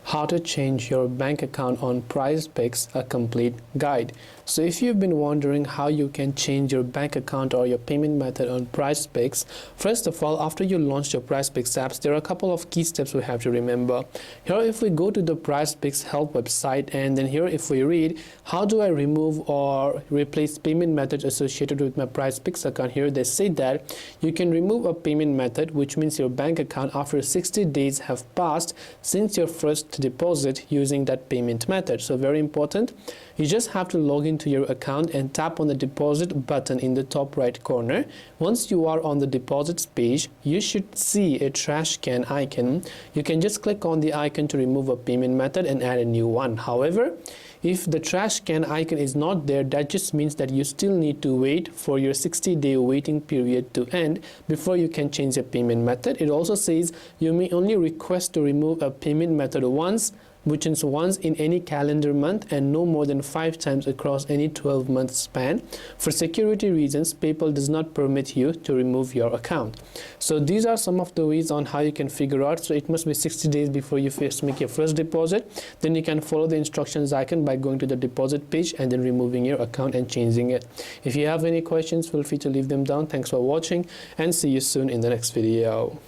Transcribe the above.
How to change your bank account on PrizePicks, a complete guide. So if you've been wondering how you can change your bank account or your payment method on PrizePicks, first of all, after you launch your PrizePicks apps, there are a couple of key steps we have to remember. Here, if we go to the PrizePicks help website, and then here if we read, how do I remove or replace payment methods associated with my PrizePicks account, here they say that you can remove a payment method, which means your bank account after 60 days have passed since your first deposit using that payment method. So very important, you just have to log into your account and tap on the deposit button in the top right corner. Once you are on the deposits page, you should see a trash can icon. You can just click on the icon to remove a payment method and add a new one. However, if the trash can icon is not there, that just means that you still need to wait for your 60-day waiting period to end before you can change the payment method. It also says you may only request to remove a payment method once, which is once in any calendar month and no more than 5 times across any 12-month span. For security reasons, PayPal does not permit you to remove your account. So these are some of the ways on how you can figure out. So it must be 60 days before you first make your first deposit. Then you can follow the instructions icon by going to the deposit page and then removing your account and changing it. If you have any questions, feel free to leave them down. Thanks for watching and see you soon in the next video.